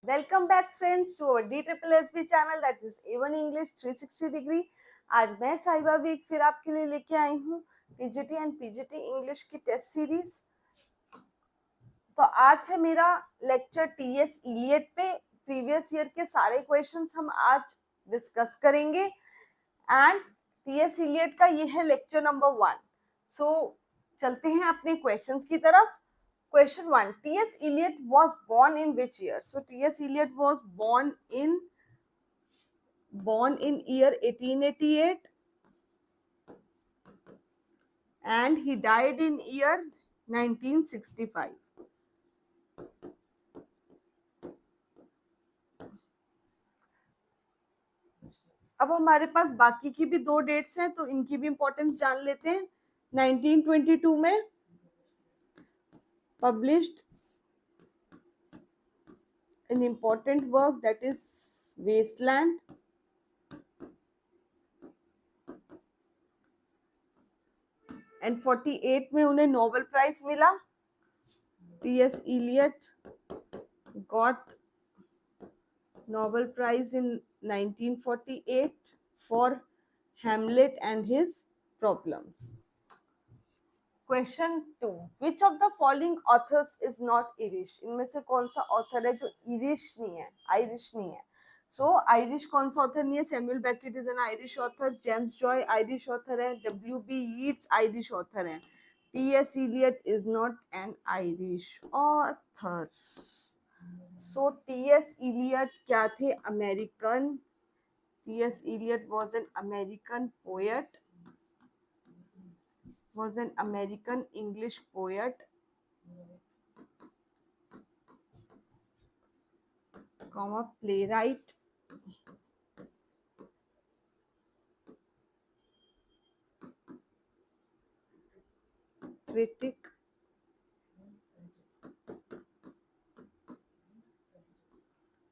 Welcome back friends to our DSSB channel that is A1 English 360 degree. आज मैं साहिबा week फिर आपके लिए लेके आई हूँ पीजीटी एंड पीजीटी इंग्लिश की टेस्ट सीरीज। तो आज है मेरा लेक्चर टीएस इलियट पे। प्रीवियस ईयर के सारे क्वेश्चंस हम आज डिस्कस करेंगे एंड टीएस इलियट का ये है लेक्चर नंबर 1। सो चलते हैं अपने क्वेश्चंस की तरफ। Question 1. T.S. Eliot was born in which year? So T.S. Eliot was born in year 1888 and he died in year 1965. अब हमारे पास बाकी की भी दो डेट्स हैं तो इनकी भी इंपॉर्टेंस जान लेते हैं। 1922 में published an important work that is Wasteland, and 48 में उन्हें नोबेल प्राइज मिला। T.S. Eliot got Nobel Prize in 1948 for Hamlet and his problems. Question 2. Which of the following authors is not Irish? इनमें से कौन सा ऑथर है जो Irish नहीं है, Irish नहीं है? So Irish कौन सा ऑथर नहीं है? Samuel Beckett is an Irish author, James Joy Irish author है, W.B. Yeats Irish author है. T.S. Eliot is not an Irish author. So T.S. Eliot क्या थे? American. T.S. Eliot was an American poet, was an American English poet, comma, playwright, critic,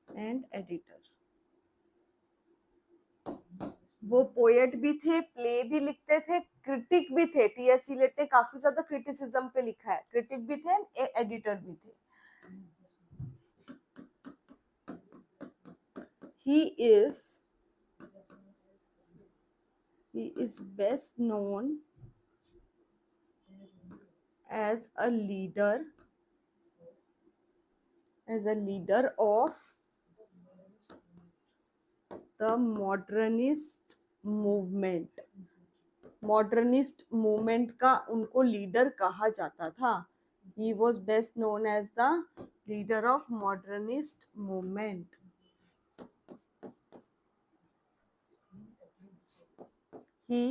and editor. वो poet भी थे, play भी लिखते थे, critic भी थे। टीएस इलियट ने काफी ज्यादा क्रिटिसिज्म पे लिखा है, क्रिटिक भी थे, एडिटर भी थे। He is best known as a leader of the modernist movement. Modernist movement का उनको लीडर कहा जाता था. He was best known as the leader of modernist movement. He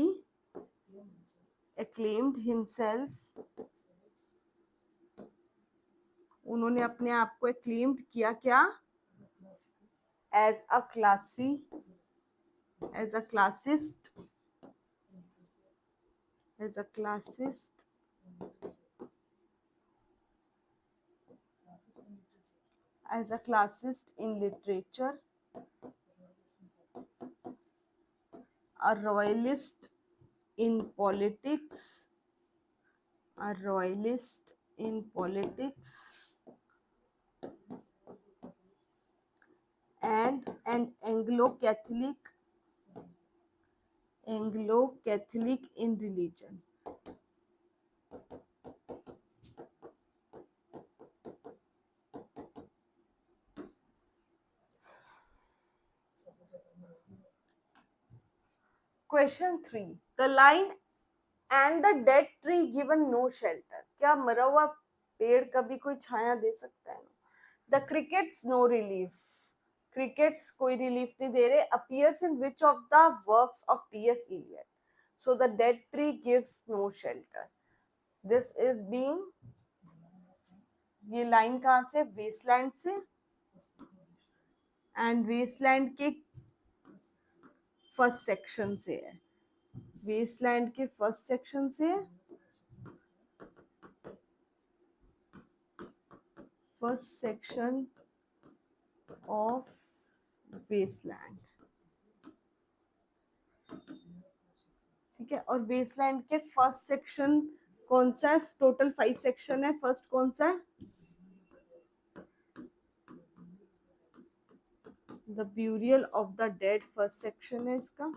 acclaimed himself. उन्होंने अपने आप को acclaimed किया क्या? As a classist, as a classist in literature, a royalist in politics, and an Anglo-Catholic in religion. Question 3. The line and the dead tree given no shelter. क्या मरा हुआ पेड़ कभी कोई छाया दे सकता है? The crickets no relief. Crickets कोई relief नहीं दे रहे. Appears in which of the works of T.S. Eliot? So the dead tree gives no shelter. This is being, ये लाइन कहाँ से? वेस्टलैंड से. एंड वेस्टलैंड के फर्स्ट सेक्शन से है. वेस्टलैंड के फर्स्ट सेक्शन से, फर्स्ट सेक्शन ऑफ वेस्टलैंड. ठीक है. और वेस्टलैंड के फर्स्ट सेक्शन कौन सा है? टोटल 5 सेक्शन है. फर्स्ट कौन सा है? The burial of the dead first section है इसका,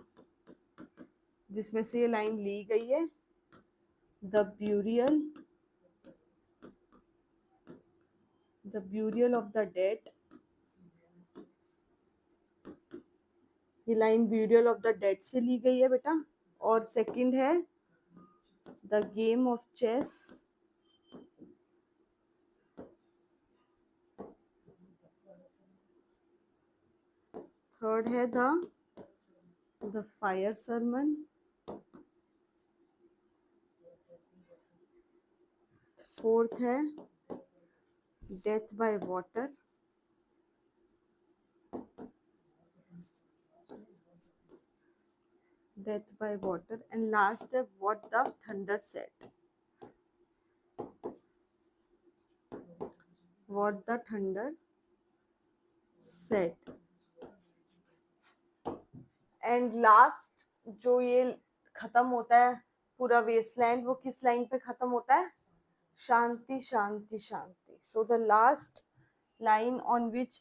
जिसमें से ये लाइन ली गई है। The burial of the dead, ये line burial of the dead से ली गई है बेटा। और सेकंड है the game of chess, third है द फायर सरमन, फोर्थ है death by water, and last है what the thunder said, and last जो ये खत्म होता है पूरा वेस्टलैंड, वो किस लाइन पे खत्म होता है? शांति शांति शांति। So the last line on which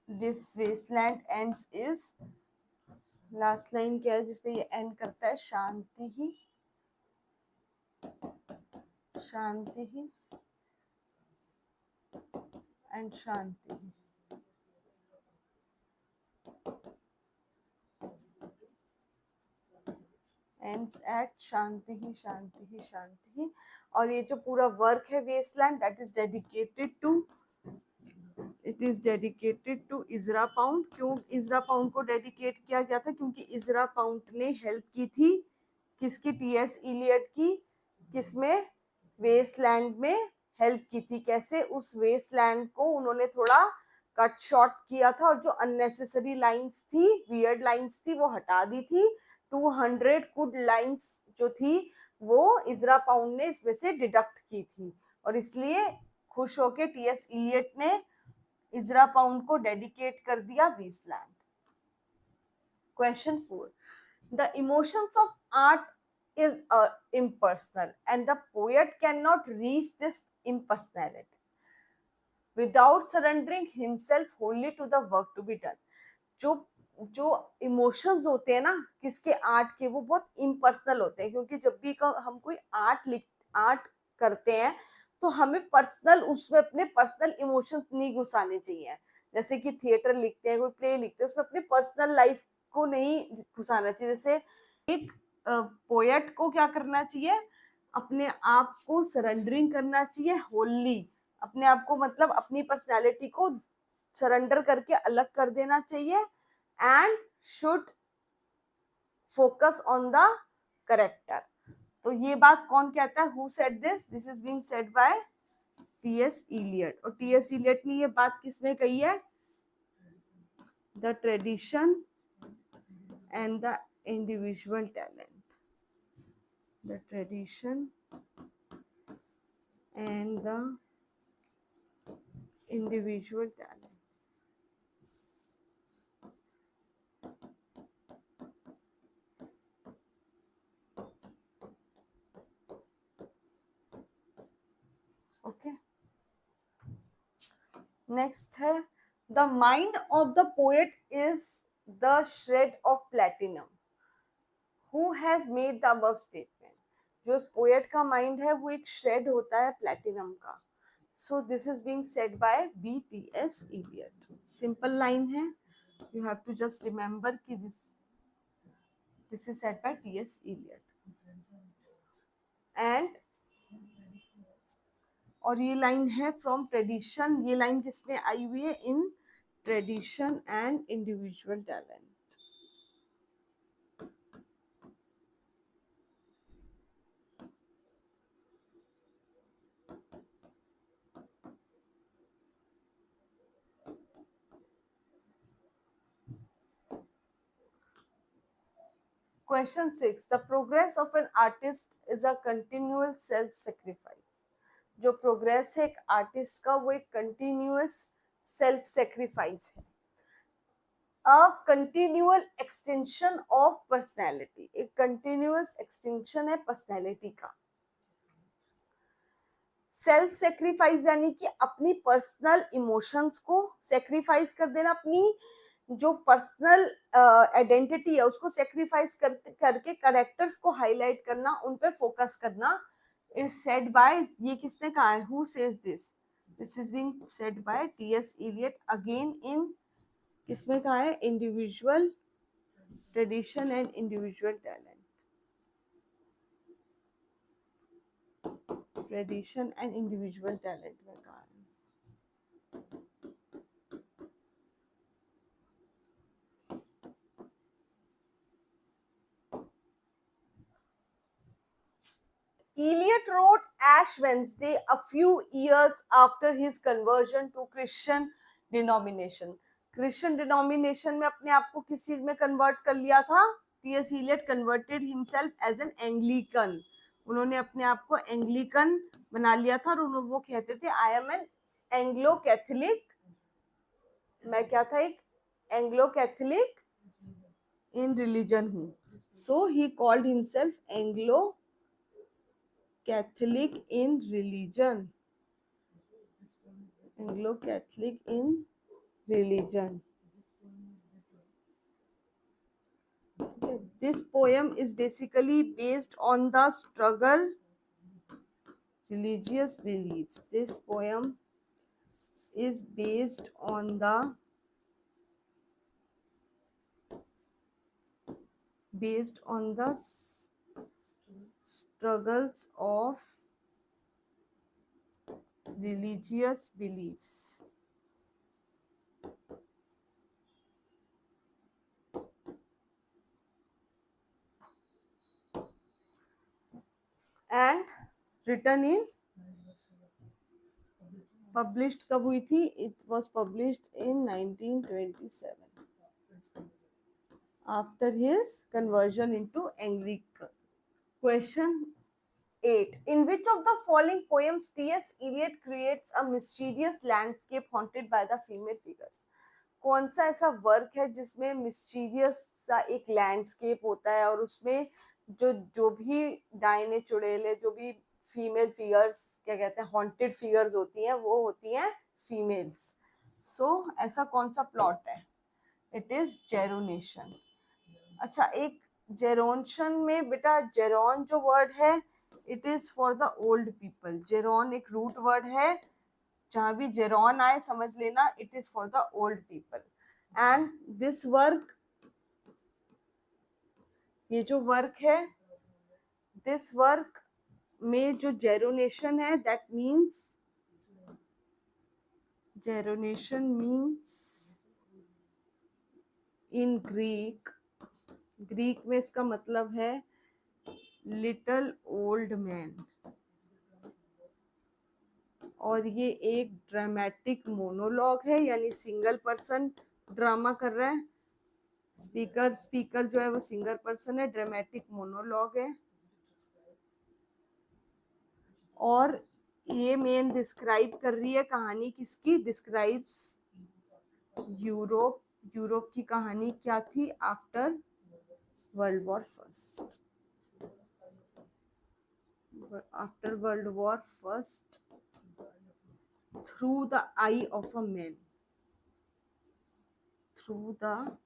this wasteland ends is, last line क्या है जिसपे ये एंड करता है? शांति ही एंड शांति ही। ends at शांति ही। और ये जो पूरा वर्क है wasteland, that is dedicated to Ezra Pound. क्यों इजरा पाउंड को डेडिकेट किया गया था? क्योंकि इजरा पाउंड ने हेल्प की थी किसकी? टीएस इलियट की। किसमें? वेस्टलैंड में हेल्प की थी। कैसे? उस वेस्टलैंड को उन्होंने थोड़ा कट शॉर्ट किया था और जो अननेसेसरी लाइंस थी, वियर्ड लाइंस थी, वो हटा दी थी। 200 गुड लाइंस जो थी वो इजरा पाउंड ने इसमें से डिडक्ट की थी, और इसलिए खुश होके टीएस इलियट ने इजरा पाउंड को डेडिकेट कर दिया Wasteland. Question 4, the emotions of art is impersonal and the poet cannot reach this impersonality without surrendering himself wholly to the work to be done। जो इमोशंस होते हैं ना किसके? आर्ट के, वो बहुत इम्पर्सनल होते हैं, क्योंकि जब भी हम कोई आर्ट करते हैं तो हमें पर्सनल उसमें अपने पर्सनल इमोशंस नहीं घुसाने चाहिए। जैसे कि थिएटर लिखते हैं, कोई प्ले लिखते हैं, उसमें अपने पर्सनल लाइफ को नहीं घुसाना चाहिए। जैसे एक पोएट को क्या करना चाहिए? अपने आप को सरेंडरिंग करना चाहिए होली, अपने आप को मतलब अपनी पर्सनैलिटी को सरेंडर करके अलग कर देना चाहिए। And should focus on the character. तो ये बात कौन कहता है? Who said this? This is being said by TS Eliot. और टीएस इलियट ने ये बात किसमें कही है? The tradition and the individual talent. The tradition and the individual talent। Okay, next है the mind of the poet is the shred of platinum. Who has made the above statement? जो एक poet का mind है वो एक shred होता है platinum का। So this is being said by BTS Eliot. Simple line है, you have to just remember कि this is said by TS Eliot. And और ये लाइन है फ्रॉम ट्रेडिशन। ये लाइन किसमें आई हुई है? In tradition and individual talent. Question 6, the progress of an artist is a continual self sacrifice। जो प्रोग्रेस है एक आर्टिस्ट का वो एक कंटिन्यूअस सेल्फ सेक्रीफाइस है। A continual extension of personality, एक कंटिन्यूअस एक्सटेंशन है पर्सनैलिटी का। सेल्फ सेक्रीफाइस यानी कि अपनी पर्सनल इमोशंस को सेक्रीफाइस कर देना, अपनी जो पर्सनल आइडेंटिटी है उसको सेक्रीफाइस करके करेक्टर्स को हाईलाइट करना, उन पे फोकस करना, इज सेड बाय, ये किसने कहा है, who says this, this is being said by TS Eliot again in, किसमें कहा है, individual tradition and individual talent, tradition and individual talent में कहा है। Eliot wrote Ash Wednesday a few years after his conversion to Christian denomination. Christian denomination में अपने आप को किस चीज में कन्वर्ट कर लिया था? TS Eliot converted himself as an Anglican, उन्होंने अपने आप को एंग्लिकन बना लिया था और वो कहते थे I am an Anglo Catholic, मैं क्या था, एक एंग्लो कैथोलिक इन रिलीजन हूँ, so he called himself Anglo Catholic in religion, Anglo-Catholic in religion. This poem is basically based on the struggle religious beliefs. This poem is based on the struggles of religious beliefs. And written in, published कब हुई थी? It was published in 1927 after his conversion into Anglican. Question 8. In which of the following poems T.S. Eliot creates a mysterious landscape haunted by the female figures? कौन सा ऐसा work है जिसमें mysterious सा एक लैंडस्केप होता है और उसमें जो भी डायने चुड़ैले, जो भी फीमेल फिगर्स, क्या कहते हैं, हॉन्टेड फिगर्स होती हैं, वो होती हैं फीमेल्स. सो ऐसा कौन सा प्लॉट है? It is Gerontion. अच्छा, एक जेरोनशन में बेटा, जेरोन जो वर्ड है it is for the old people. Geron एक रूट वर्ड है, जहां भी जेरोन आए समझ लेना it is for the old people. And this work, ये जो वर्क है, दिस वर्क में जो जेरोनेशन है, that means, Gerontion means in Greek, Greek में इसका मतलब है लिटिल ओल्ड मैन, और ये एक ड्रामेटिक मोनोलॉग है, यानी सिंगल पर्सन ड्रामा कर रहा है. स्पीकर जो है वो सिंगल पर्सन है, ड्रामेटिक मोनोलॉग है. और ये मेन डिस्क्राइब कर रही है कहानी किसकी? Describes Europe. यूरोप की कहानी क्या थी after world war first. After world war first, through the eye of a man, through the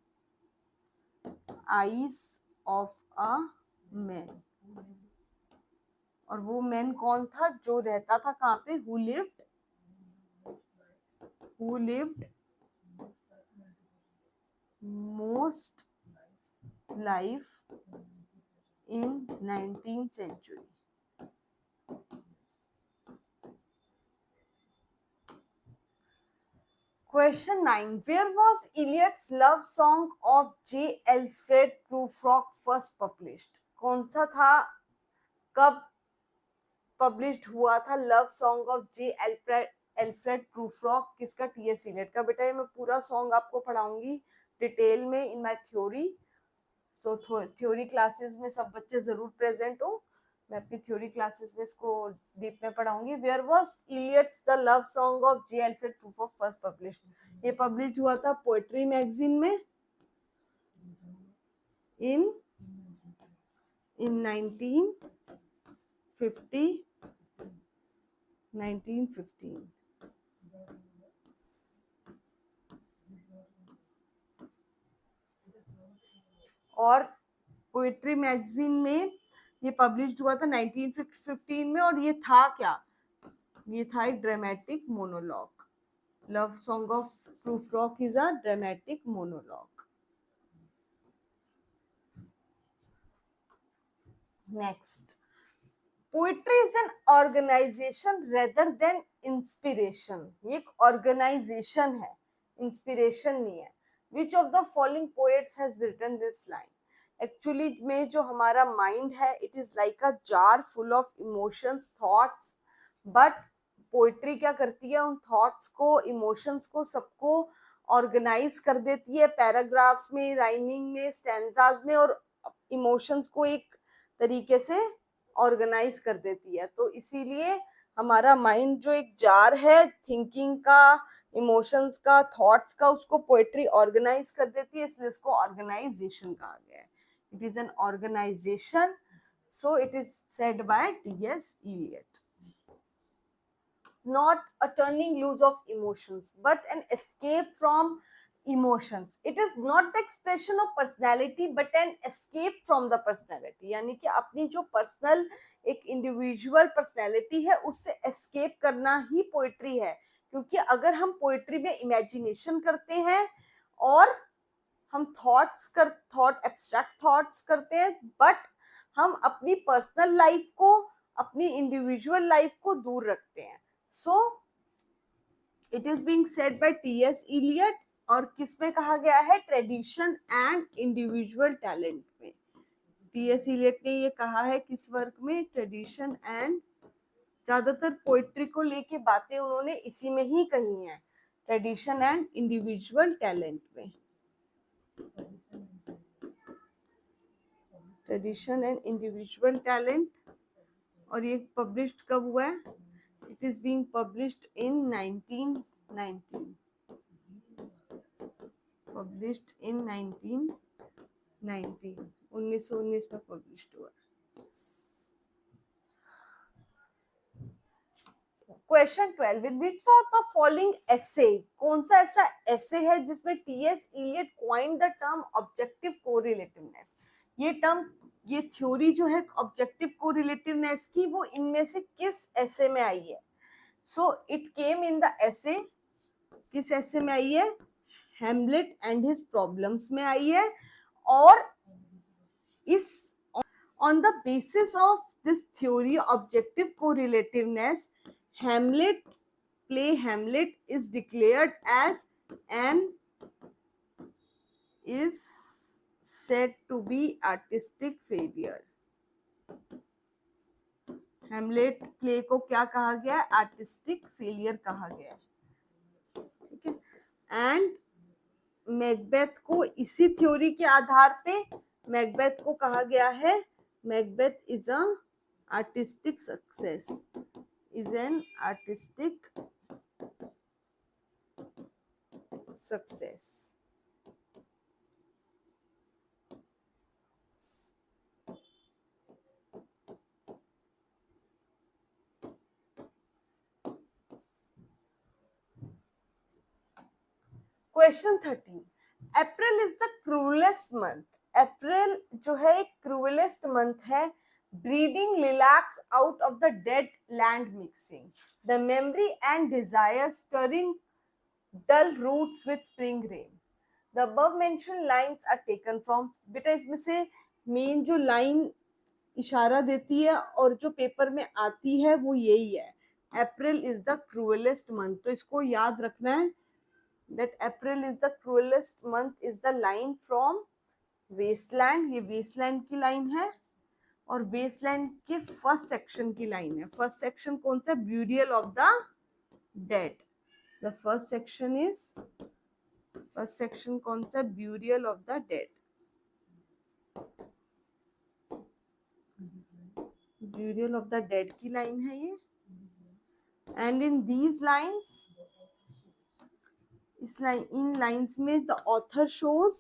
eyes of a man. और वो मैन कौन था? जो रहता था कहाँ पे? who lived most life in 19th century. Question 9. Where was Eliot's love song of J. Alfred Prufrock first published? कौन सा था, कब पब्लिश्ड हुआ था love song of J Alfred Prufrock? किसका? टीएस इलियट का. बेटा ये मैं पूरा सॉन्ग आपको पढ़ाऊंगी डिटेल में in my theory. So theory classes में सब बच्चे जरूर प्रेजेंट हो. मैं अपनी थ्योरी क्लासेस में इसको डीप में पढ़ाऊंगी. Where was Eliot's the love song of J Alfred Prufrock first published? ये पब्लिश हुआ था पोएट्री मैगजीन में इन 1915. और पोएट्री मैगजीन में ये पब्लिश हुआ था 1915 में, और ये था क्या, ये था एक dramatic monologue. Love song of Prufrock is a dramatic monologue. Next, poetry is an organization rather than inspiration. ये एक ऑर्गेनाइजेशन है, इंस्पिरेशन नहीं है। Which of the following poets has written this line? Actually में जो हमारा माइंड है, it is like a jar full of emotions, thoughts, but poetry क्या करती है, उन थॉट्स को, इमोशंस को, सबको ऑर्गेनाइज कर देती है पैराग्राफ्स में, राइमिंग में, स्टैंजाज में, और इमोशंस को एक तरीके से ऑर्गेनाइज कर देती है। तो इसीलिए हमारा माइंड जो एक जार है थिंकिंग का, इमोशंस का, थॉट्स का, उसको पोएट्री ऑर्गेनाइज कर देती है, इसलिए इसको ऑर्गेनाइजेशन कहा गया है। It is an organisation, so it is said by TS Eliot. Not a turning loose of emotions but an escape from emotions. It is not the expression of personality but an escape from the personality. यानी कि अपनी जो personal एक individual personality है उससे escape करना ही poetry है। क्योंकि अगर हम पोएट्री में इमेजिनेशन करते हैं और हम थॉट एब्स्ट्रैक्ट थॉट्स करते हैं, बट हम अपनी पर्सनल लाइफ को, अपनी इंडिविजुअल लाइफ को दूर रखते हैं। So it is being said by TS Eliot. और किस में कहा गया है? ट्रेडिशन एंड इंडिविजुअल टैलेंट में। टीएस इलियट ने ये कहा है किस वर्क में? ट्रेडिशन एंड, ज्यादातर पोइट्री को लेके बातें उन्होंने इसी में ही कही हैं, ट्रेडिशन एंड इंडिविजुअल टैलेंट में। Tradition and individual talent. और ये पब्लिश्ड कब हुआ है? It is being published in 1919. Published in 1919. 1919 में published हुआ। Question 12. With which of the following essay, कौन सा ऐसा essay है जिसमें T.S. Eliot coined the term objective correlativeness? ये टर्म, ये थ्योरी जो है ऑब्जेक्टिव कोरिलेटिवनेस की, वो इनमें से किस ऐसे में आई है? So it came in the ऐसे, किस ऐसे में आई है? हेमलेट एंड हिज प्रॉब्लम्स में आई है। और इस on the basis of this theory objective correlativeness, Hamlet play Hamlet is declared as an is said to be artistic failure. Hamlet play को क्या कहा गया है? आर्टिस्टिक फेलियर कहा गया है। ठीक है। एंड मैकबेथ को इसी थ्योरी के आधार पे मैकबेथ को कहा गया है, Macbeth is a artistic success, is an artistic success. Question 13, April is the cruelest month. April जो है एक क्रूलेस्ट मंथ है। Breeding lilacs out of the dead land mixing the memory and desire stirring dull roots with spring rain. The above mentioned lines are taken from. बेटा इसमें से main जो line इशारा देती है और जो पेपर में आती है वो यही है, अप्रैल इज द क्रूलेस्ट मंथ। तो इसको याद रखना है that April is the cruelest month is the line from Wasteland। ये Wasteland की लाइन है और Wasteland के फर्स्ट सेक्शन की लाइन है। फर्स्ट सेक्शन कौन सा? Burial of the Dead। The first section is, first section कौन सा? Burial of the Dead। Burial of the Dead की लाइन है ये। And in these lines, in lines में the author shows,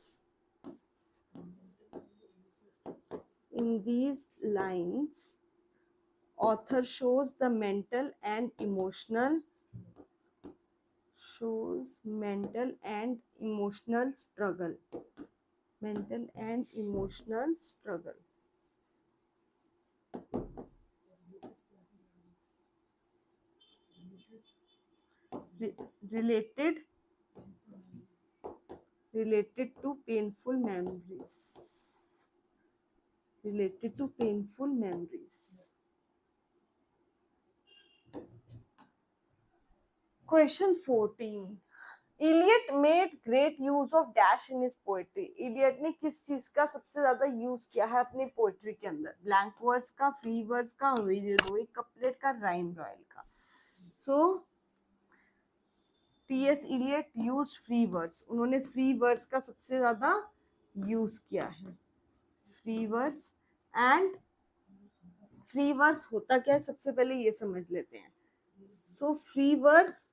in these lines author shows the mental and emotional struggle mental and emotional struggle. Re- related related to painful memories. Related to painful memories. Question 14. Eliot made great use of dash in his poetry. Eliot ने किस चीज का सबसे ज्यादा use किया है अपनी poetry के अंदर? ब्लैंक वर्स का, फ्री वर्स का, हीरोइक कपलेट का, राइम रॉयल का. So TS Eliot use free verse. उन्होंने फ्री वर्स का सबसे ज्यादा यूज किया है. Free verse. And free verse होता क्या है सबसे पहले ये समझ लेते हैं. So free verse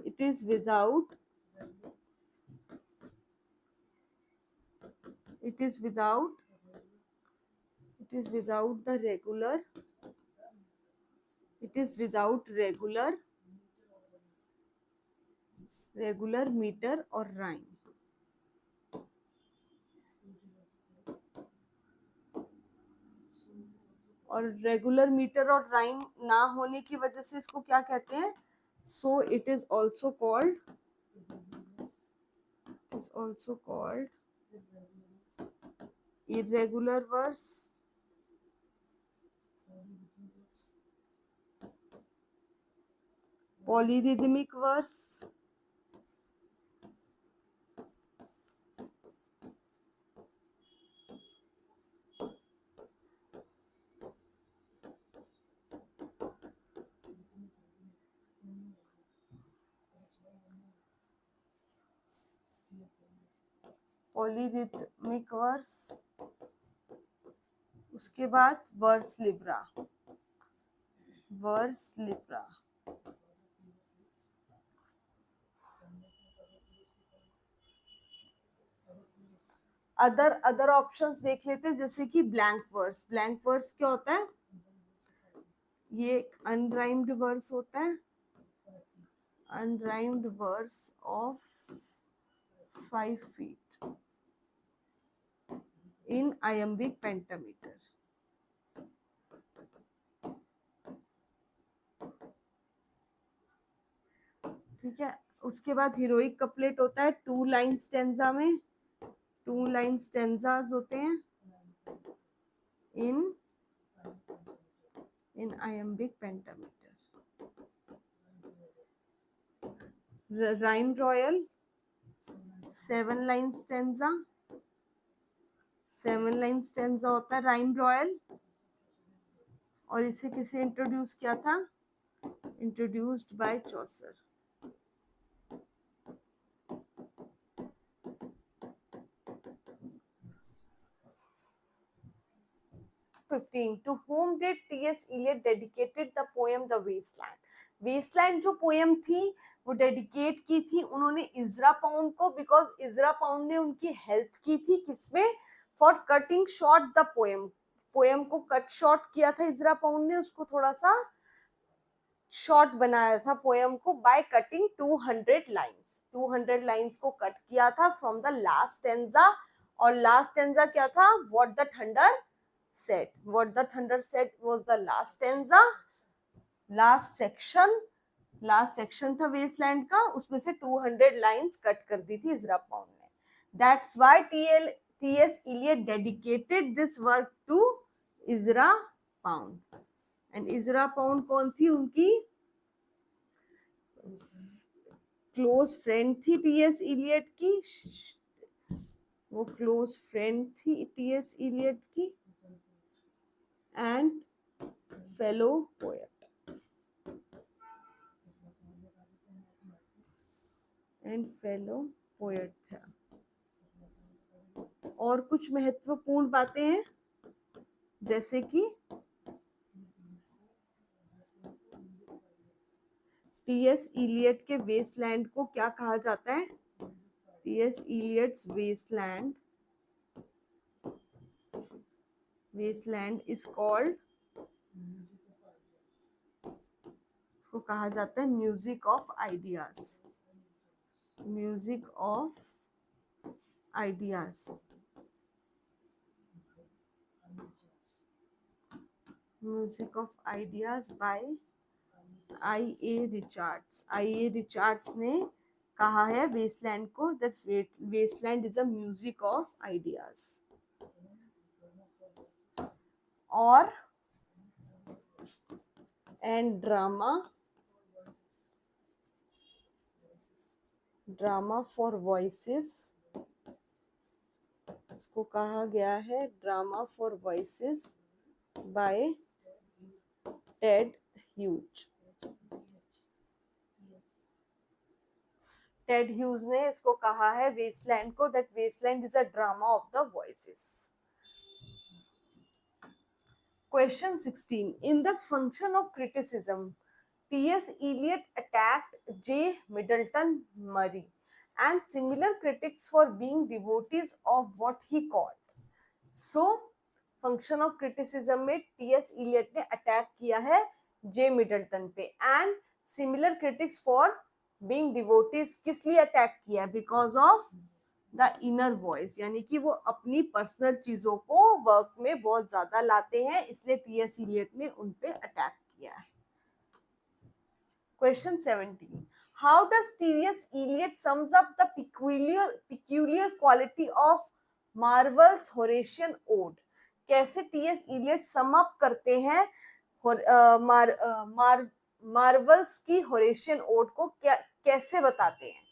it is without it is without the regular, it is without regular meter or rhyme. और रेगुलर मीटर और राइम ना होने की वजह से इसको क्या कहते हैं? So it is also called irregular verse, polyrhythmic verse, polyrhythmic verse. उसके बाद वर्स लिब्रा. अदर ऑप्शंस देख लेते हैं, जैसे कि ब्लैंक वर्स. ब्लैंक वर्स क्या होता है? ये एक अनराइम्ड वर्स होता है. Unrhymed verse of 5 feet in iambic pentameter. ठीक है. उसके बाद हीरोइक कपलेट होता है 2 लाइन स्टेंजा में. 2 लाइन स्टेंजाज होते हैं इन iambic pentameter. Rhyme royal 7 line stanza. 7 line stanza होता है राइम रॉयल. और इसे किसे इंट्रोड्यूस किया था? Introduced by Chaucer. To whom did T.S. Eliot dedicated the poem The Wasteland? Wasteland जो पोएम थी वो डेडिकेट की थी उन्होंने इजरा पाउंड को, बिकॉज इजरा पाउंड ने उनकी हेल्प की थी किसमें? For cutting short the poem. Poem को कट शॉर्ट किया था इजरा पाउंड ने, उसको थोड़ा सा शॉर्ट बनाया था पोएम को बाय कटिंग 200 लाइंस. 200 लाइंस को कट किया था फ्रॉम द लास्ट स्टेंजा. और लास्ट स्टेंजा क्या था? What the thunder said. What the thunder said was the last stanza. last section था वेस्टलैंड का, उसमें से 200 लाइंस कट कर दी थी इजरा पाउंड ने. That's why T.S. Eliot dedicated this work to Ezra Pound. And Ezra Pound कौन थी? उनकी क्लोज फ्रेंड थी टीएस इलियट की. वो क्लोज फ्रेंड थी टीएस इलियट की and fellow poet. था. और कुछ महत्वपूर्ण बातें हैं, जैसे कि टीएस इलियट के वेस्टलैंड को क्या कहा जाता है? TS Eliot's Wasteland is called, को कहा जाता है music of ideas. Music of ideas. Music of ideas by I.A. Richards. I.A. Richards ने कहा है वेस्टलैंड को, that Wasteland is a music of ideas. और एंड ड्रामा फॉर वॉइसेस, इसको कहा गया है drama for voices by Ted Hughes. Ted Hughes ने इसको कहा है वेस्टलैंड को, that Wasteland is a drama of the voices. Question 16. In the function of criticism, T.S. Eliot attacked J. Middleton Murray and similar critics for being devotees of what he called. So, function of criticism में T.S. Eliot ने attack किया है J. Middleton पे, and similar critics for being devotees किस लिए attack किया? Because of the inner voice, यानी कि वो अपनी पर्सनल चीजों को वर्क में बहुत ज्यादा लाते हैं, इसलिए टी.एस. इलियट ने उन पे अटैक किया है. Question 17. How does TS. Eliot sums up the peculiar quality of Marvell's Horatian ode? कैसे टी.एस. इलियट सम अप करते हैं मार्वल्स की होरेशियन ओड को, कैसे बताते हैं?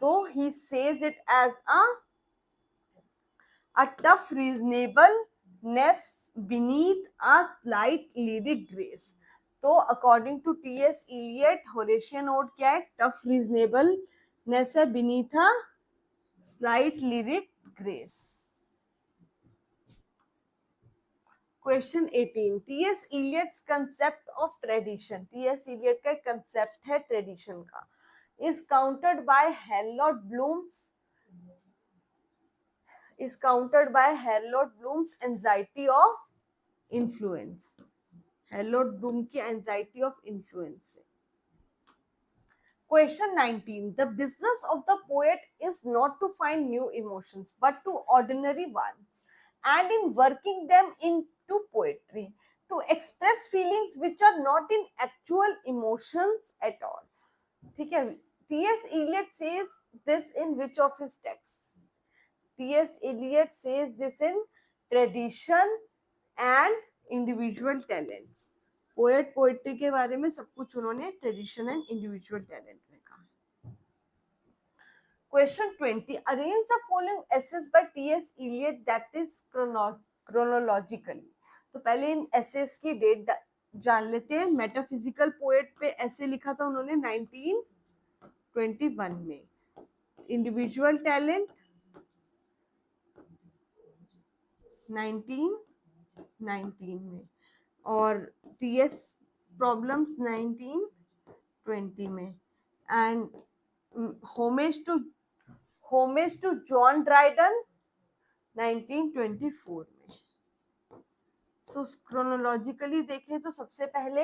तो he says it as a tough reasonableness beneath a slight lyric grace. तो according to T.S. Eliot, Horatian ode क्या है? Tough reasonableness है beneath a slight lyric grace. Question 18. T.S. Eliot's concept of tradition. T.S. Eliot का concept है tradition का, is countered by Harold Bloom's anxiety of influence. Harold Bloom की anxiety of influence. Question 19. The business of the poet is not to find new emotions, but to ordinary ones, and in working them into poetry, to express feelings which are not in actual emotions at all. ठीक है? T.S. Eliot says this in which of his texts? T.S. Eliot says this in Tradition and Individual Talents. Poet poetry के बारे में सब कुछ उन्होंने tradition and individual talent में कहा. Question 20. Arrange the following essays by TS. Eliot that is chronologically. तो पहले इन एसेस की डेट जान लेते हैं. मेटाफिजिकल पोएट पे ऐसे लिखा था उन्होंने 1921 में. इंडिविजुअल टैलेंट 1919 में, और टीएस प्रॉब्लम्स 1920 में, and homage to John Dryden 1924 में. सो क्रोनोलॉजिकली देखें तो सबसे पहले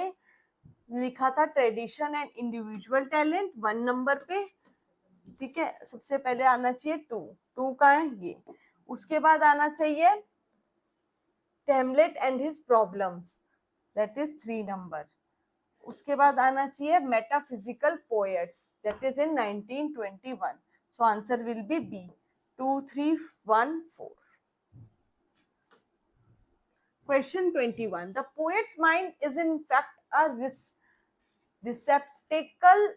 लिखा था tradition and individual talent 1 number पे. ठीक है, सबसे पहले आना चाहिए 2 का है ये. उसके बाद आना चाहिए Hamlet and his problems, that is 3 number. उसके बाद आना चाहिए metaphysical poets, that is in 1921. So answer will be B. 2, 3, 1, 4. Question 21. The poet's mind is in fact a receptacle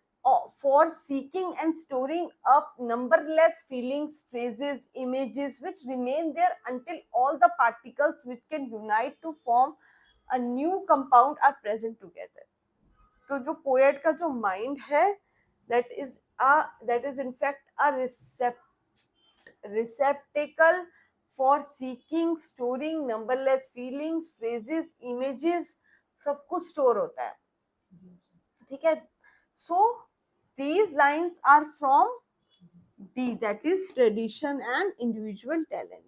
for seeking and storing up numberless feelings, phrases, images which remain there until all the particles which can unite to form a new compound are present together. तो जो poet का जो mind है that is in fact a receptacle for seeking, storing numberless feelings, phrases, images, सब कुछ store होता है. ठीक है. So these lines are from D, that is tradition and individual talent.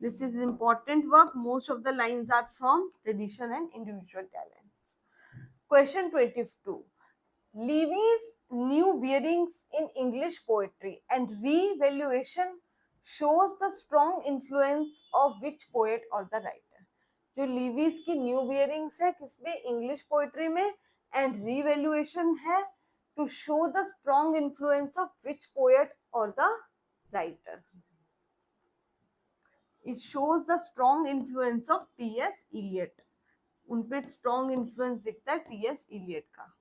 This is important work. Most of the lines are from tradition and individual talents. Question 22. Levy's new bearings in English poetry and revaluation shows the strong influence of which poet or the writer. जो Leavis की New Bearings है किसमें, English poetry में, and revaluation है to show the strong influence of which poet और the writer. It shows the strong influence of TS. Eliot. उन पे strong influence दिखता है टी.एस. इलियट का.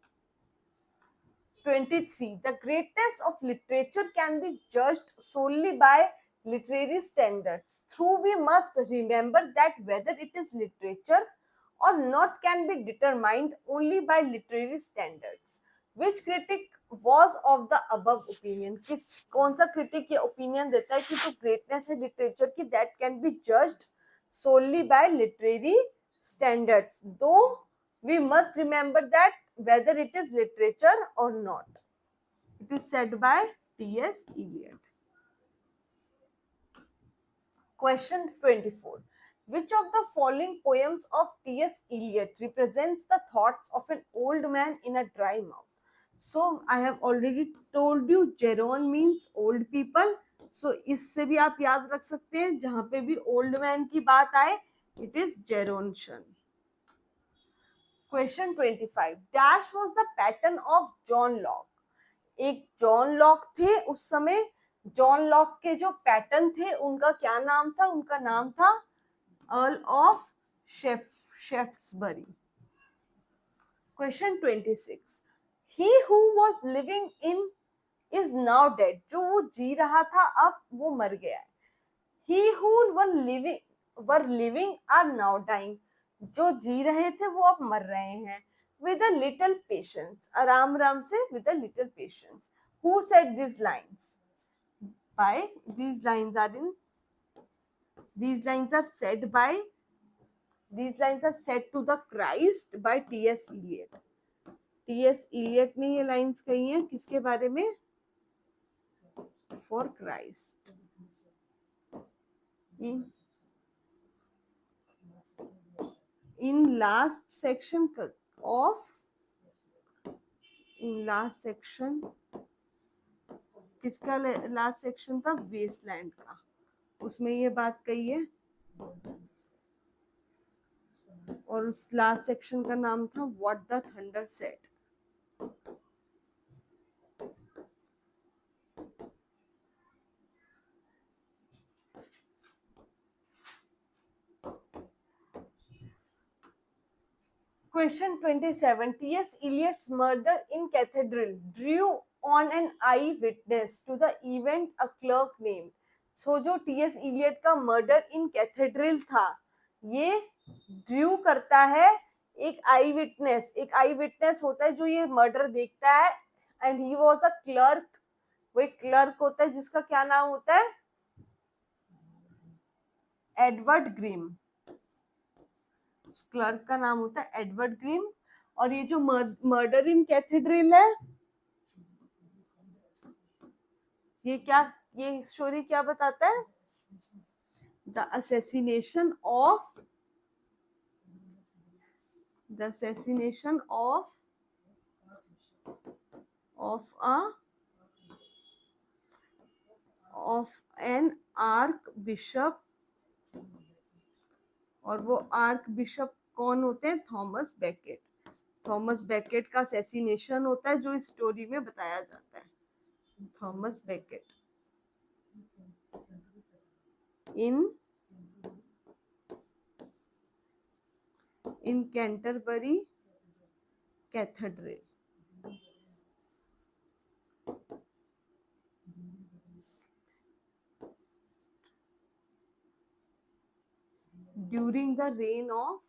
23. The greatness of literature can be judged solely by literary standards. Through we must remember that whether it is literature or not can be determined only by literary standards. Which critic was of the above opinion? किस कौन सा critic ये opinion देता है कि जो greatness है literature की that can be judged solely by literary standards. Though we must remember that whether it is literature or not. It is said by T.S. Eliot. Question 24. Which of the following poems of T.S. Eliot represents the thoughts of an old man in a dry mouth? So I have already told you Geron means old people. So इससे भी आप याद रख सकते हैं, जहां पे भी old man की बात आए, it is Gerontian. Question 25. Dash was the pattern of John Locke. एक जॉन लॉक थे उस समय. जॉन लॉक के जो पैटर्न थे उनका क्या नाम था? उनका नाम था earl of शेफ्ट्सबरी. Question 26. He who was living in is now dead. जो वो जी रहा था अब वो मर गया है. He who were living are now dying. जो जी रहे थे वो अब मर रहे हैं. With a little patience. आराम आराम से, with a little patience. Who said these lines? These lines are said to the Christ by T.S. Eliot. T.S. Eliot ने ये लाइन्स कही हैं किसके बारे में? For Christ. In last section किसका लास्ट सेक्शन था? वेस्टलैंड का. उसमें ये बात कही है और उस लास्ट सेक्शन का नाम था what the thunder said. Question 27. T.S. Eliot's murder in Cathedral drew on an eyewitness to the event a clerk named. So जो T.S. Eliot का murder in Cathedral था, ये ड्रू करता है एक आई विटनेस होता है जो ये मर्डर देखता है, and he was a clerk. वो एक क्लर्क होता है जिसका क्या नाम होता है? Edward grim. क्लर्क का नाम होता है एडवर्ड ग्रीम. और ये जो मर्डर इन कैथेड्रल है, ये स्टोरी क्या बताता है? The assassination of an arc bishop. और वो आर्क बिशप कौन होते हैं? थॉमस बेकेट का असैसिनेशन होता है जो इस स्टोरी में बताया जाता है. Thomas Beckett in Canterbury Cathedral. During the reign of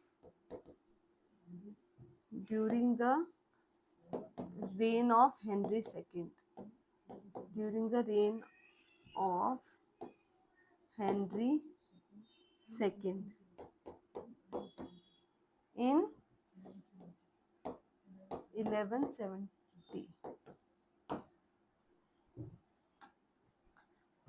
Henry II. During the reign of Henry II in 1170.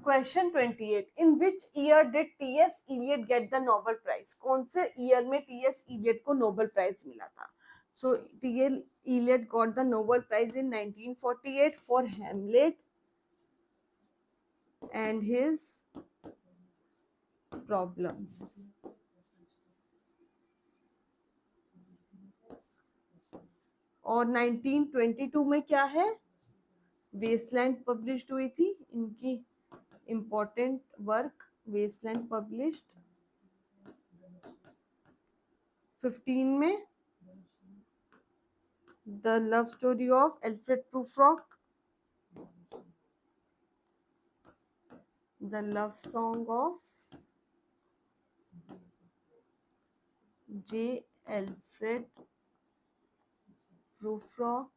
Question 28. In which year did T.S. Eliot get the Nobel Prize? कौन से ईयर में T.S. Eliot को Nobel prize मिला था? So Eliot got the Nobel Prize in 1948 for Hamlet and his problems. और 1922 में क्या है, वेस्टलैंड पब्लिश्ड हुई थी, इनकी इम्पोर्टेंट वर्क वेस्टलैंड पब्लिश्ड। 15 में the love story of Alfred Prufrock, the love song of J Alfred Prufrock.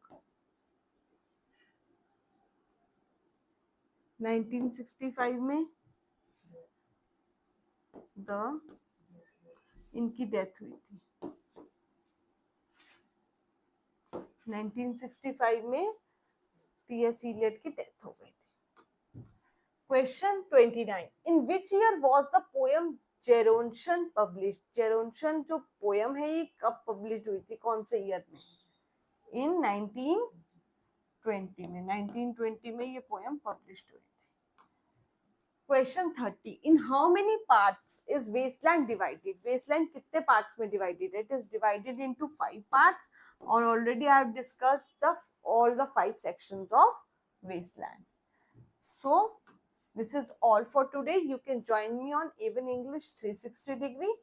1965 में इनकी डेथ हुई थी। 1965 में टी.एस. इलियट की डेथ हो गई थी। Question 29, in which year was the poem Gerontion published? Gerontion जो पोएम है ये कब पब्लिश हुई थी, कौन से ईयर में? इन 1920 में। 1920 में ये पोएम पब्लिश्ड हुई थी। Question 30, in how many parts is wasteland divided? Wasteland कितने पार्ट्स में डिवाइडेड है? It is divided into 5 parts और already I have discussed the all the 5 sections of wasteland. So this is all for today. You can join me on A1 English 360 degree.